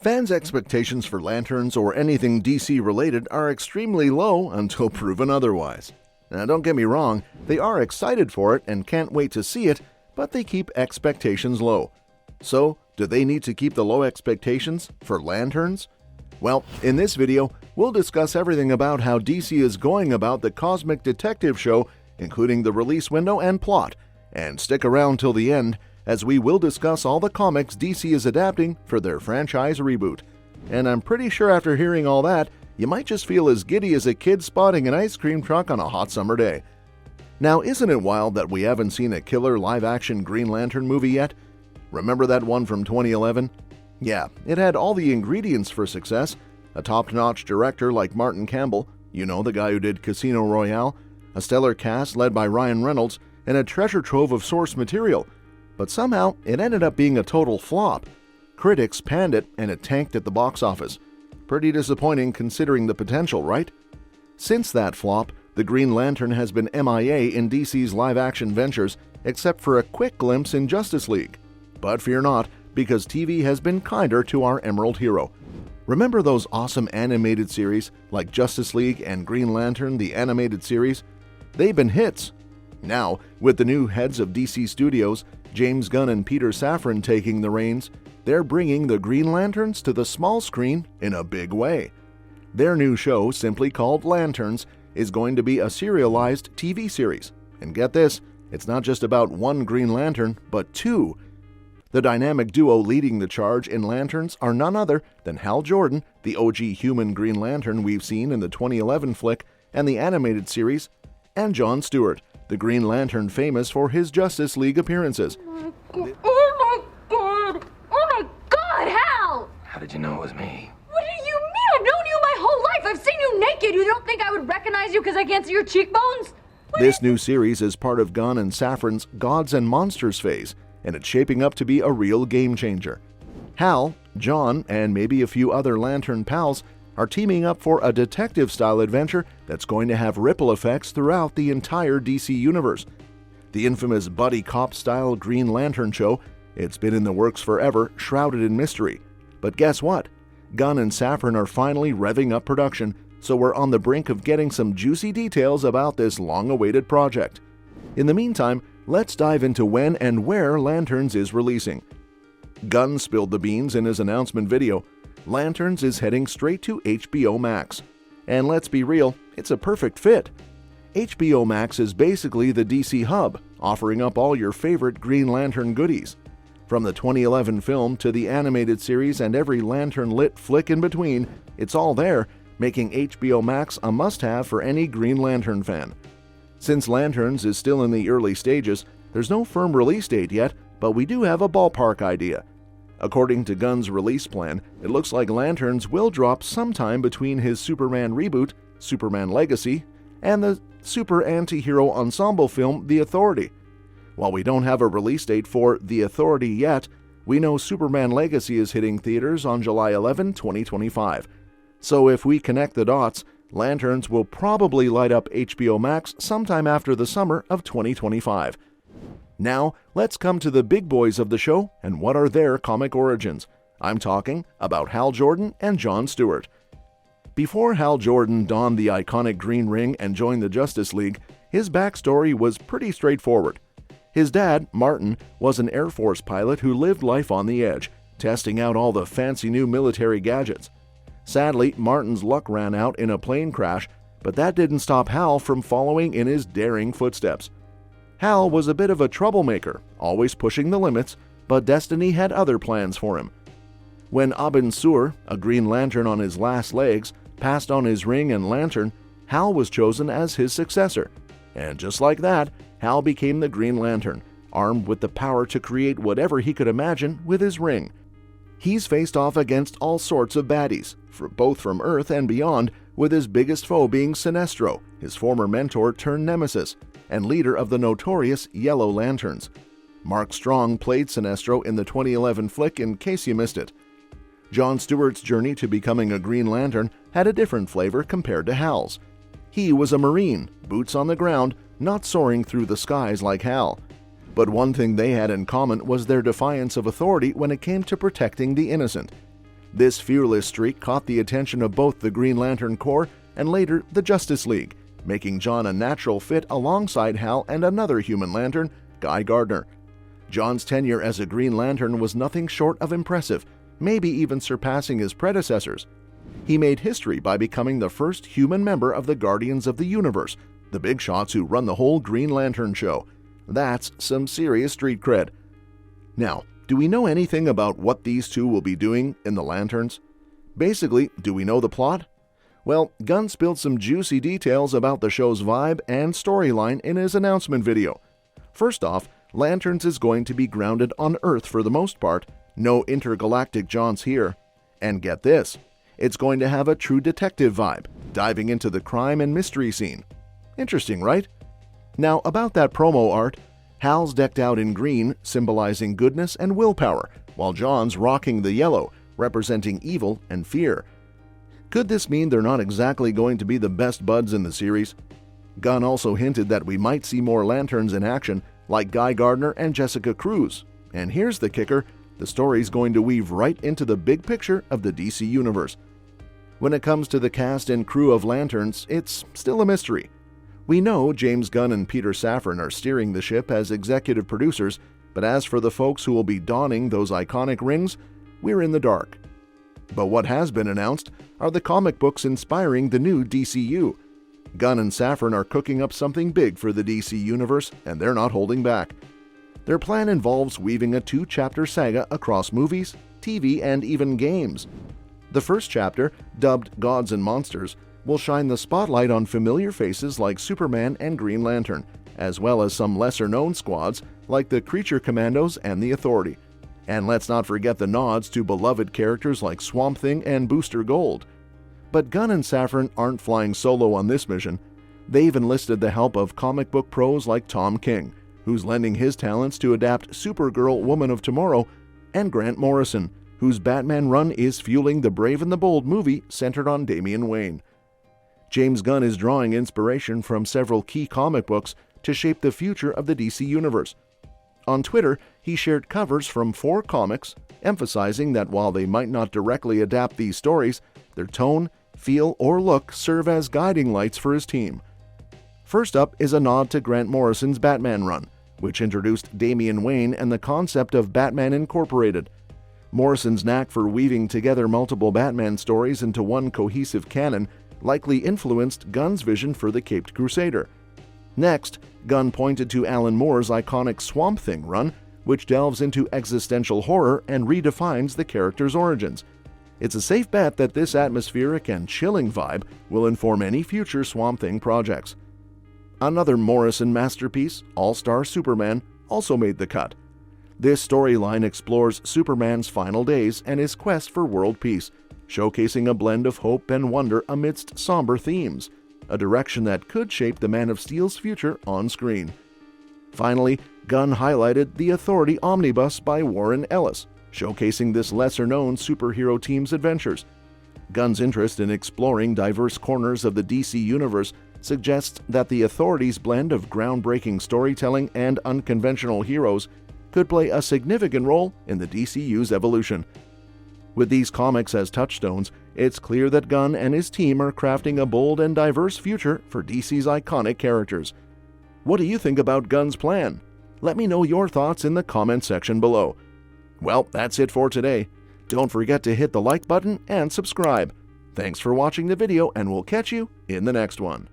Fans' expectations for Lanterns or anything DC related are extremely low until proven otherwise. Now don't get me wrong, they are excited for it and can't wait to see it, but they keep expectations low. So, do they need to keep the low expectations for Lanterns? Well, in this video, we'll discuss everything about how DC is going about the Cosmic Detective show, including the release window and plot, and stick around till the end, as we will discuss all the comics DC is adapting for their franchise reboot. And I'm pretty sure after hearing all that, you might just feel as giddy as a kid spotting an ice cream truck on a hot summer day. Now, isn't it wild that we haven't seen a killer live-action Green Lantern movie yet? Remember that one from 2011? Yeah, it had all the ingredients for success: a top-notch director like Martin Campbell, you know, the guy who did Casino Royale, a stellar cast led by Ryan Reynolds, and a treasure trove of source material. But somehow, it ended up being a total flop. Critics panned it and it tanked at the box office. Pretty disappointing considering the potential, right? Since that flop, the Green Lantern has been MIA in DC's live-action ventures, except for a quick glimpse in Justice League. But fear not, because TV has been kinder to our Emerald hero. Remember those awesome animated series like Justice League and Green Lantern, the animated series? They've been hits. Now, with the new heads of DC Studios, James Gunn and Peter Safran taking the reins, they're bringing the Green Lanterns to the small screen in a big way. Their new show, simply called Lanterns, is going to be a serialized TV series. And get this, it's not just about one Green Lantern, but two. The dynamic duo leading the charge in Lanterns are none other than Hal Jordan, the OG human Green Lantern we've seen in the 2011 flick and the animated series, and John Stewart, the Green Lantern famous for his Justice League appearances. Oh my god! Oh my god, Hal! How did you know it was me? What do you mean? I've known you my whole life! I've seen you naked! You don't think I would recognize you because I can't see your cheekbones? This new series is part of Gunn and Safran's Gods and Monsters phase, and it's shaping up to be a real game changer. Hal, John, and maybe a few other Lantern pals are teaming up for a detective-style adventure that's going to have ripple effects throughout the entire DC universe. The infamous buddy cop-style Green Lantern show, it's been in the works forever, shrouded in mystery. But guess what? Gunn and Safran are finally revving up production, so we're on the brink of getting some juicy details about this long-awaited project. In the meantime, let's dive into when and where Lanterns is releasing. Gunn spilled the beans in his announcement video. Lanterns is heading straight to HBO Max. And let's be real, it's a perfect fit. HBO Max is basically the DC hub, offering up all your favorite Green Lantern goodies. From the 2011 film to the animated series and every Lantern-lit flick in between, it's all there, making HBO Max a must-have for any Green Lantern fan. Since Lanterns is still in the early stages, there's no firm release date yet, but we do have a ballpark idea. According to Gunn's release plan, it looks like Lanterns will drop sometime between his Superman reboot, Superman Legacy, and the super anti-hero ensemble film The Authority. While we don't have a release date for The Authority yet, we know Superman Legacy is hitting theaters on July 11, 2025. So if we connect the dots, Lanterns will probably light up HBO Max sometime after the summer of 2025. Now, let's come to the big boys of the show and what are their comic origins. I'm talking about Hal Jordan and John Stewart. Before Hal Jordan donned the iconic green ring and joined the Justice League, his backstory was pretty straightforward. His dad, Martin, was an Air Force pilot who lived life on the edge, testing out all the fancy new military gadgets. Sadly, Martin's luck ran out in a plane crash, but that didn't stop Hal from following in his daring footsteps. Hal was a bit of a troublemaker, always pushing the limits, but destiny had other plans for him. When Abin Sur, a Green Lantern on his last legs, passed on his ring and lantern, Hal was chosen as his successor. And just like that, Hal became the Green Lantern, armed with the power to create whatever he could imagine with his ring. He's faced off against all sorts of baddies, both from Earth and beyond, with his biggest foe being Sinestro, his former mentor turned nemesis, and leader of the notorious Yellow Lanterns. Mark Strong played Sinestro in the 2011 flick in case you missed it. John Stewart's journey to becoming a Green Lantern had a different flavor compared to Hal's. He was a Marine, boots on the ground, not soaring through the skies like Hal. But one thing they had in common was their defiance of authority when it came to protecting the innocent. This fearless streak caught the attention of both the Green Lantern Corps and later the Justice League, making John a natural fit alongside Hal and another human lantern, Guy Gardner. John's tenure as a Green Lantern was nothing short of impressive, maybe even surpassing his predecessors. He made history by becoming the first human member of the Guardians of the Universe, the big shots who run the whole Green Lantern show. That's some serious street cred. Now, do we know anything about what these two will be doing in the Lanterns? Basically, do we know the plot? Well, Gunn spilled some juicy details about the show's vibe and storyline in his announcement video. First off, Lanterns is going to be grounded on Earth for the most part, no intergalactic jaunts here. And get this, it's going to have a true detective vibe, diving into the crime and mystery scene. Interesting, right? Now, about that promo art, Hal's decked out in green, symbolizing goodness and willpower, while John's rocking the yellow, representing evil and fear. Could this mean they're not exactly going to be the best buds in the series? Gunn also hinted that we might see more Lanterns in action, like Guy Gardner and Jessica Cruz. And here's the kicker, the story's going to weave right into the big picture of the DC Universe. When it comes to the cast and crew of Lanterns, it's still a mystery. We know James Gunn and Peter Safran are steering the ship as executive producers, but as for the folks who will be donning those iconic rings, we're in the dark. But what has been announced are the comic books inspiring the new DCU. Gunn and Safran are cooking up something big for the DC Universe, and they're not holding back. Their plan involves weaving a 2-chapter saga across movies, TV, and even games. The first chapter, dubbed Gods and Monsters, will shine the spotlight on familiar faces like Superman and Green Lantern, as well as some lesser-known squads like the Creature Commandos and the Authority. And let's not forget the nods to beloved characters like Swamp Thing and Booster Gold. But Gunn and Safran aren't flying solo on this mission. They've enlisted the help of comic book pros like Tom King, who's lending his talents to adapt Supergirl Woman of Tomorrow, and Grant Morrison, whose Batman run is fueling the Brave and the Bold movie centered on Damian Wayne. James Gunn is drawing inspiration from several key comic books to shape the future of the DC Universe. On Twitter, he shared covers from 4 comics, emphasizing that while they might not directly adapt these stories, their tone, feel, or look serve as guiding lights for his team. First up is a nod to Grant Morrison's Batman run, which introduced Damian Wayne and the concept of Batman Incorporated. Morrison's knack for weaving together multiple Batman stories into one cohesive canon likely influenced Gunn's vision for the Caped Crusader. Next, Gunn pointed to Alan Moore's iconic Swamp Thing run, which delves into existential horror and redefines the character's origins. It's a safe bet that this atmospheric and chilling vibe will inform any future Swamp Thing projects. Another Morrison masterpiece, All-Star Superman, also made the cut. This storyline explores Superman's final days and his quest for world peace, showcasing a blend of hope and wonder amidst somber themes, a direction that could shape the Man of Steel's future on screen. Finally, Gunn highlighted the Authority Omnibus by Warren Ellis, showcasing this lesser-known superhero team's adventures. Gunn's interest in exploring diverse corners of the DC Universe suggests that the Authority's blend of groundbreaking storytelling and unconventional heroes could play a significant role in the DCU's evolution. With these comics as touchstones, it's clear that Gunn and his team are crafting a bold and diverse future for DC's iconic characters. What do you think about Gunn's plan? Let me know your thoughts in the comment section below. Well, that's it for today. Don't forget to hit the like button and subscribe. Thanks for watching the video, and we'll catch you in the next one.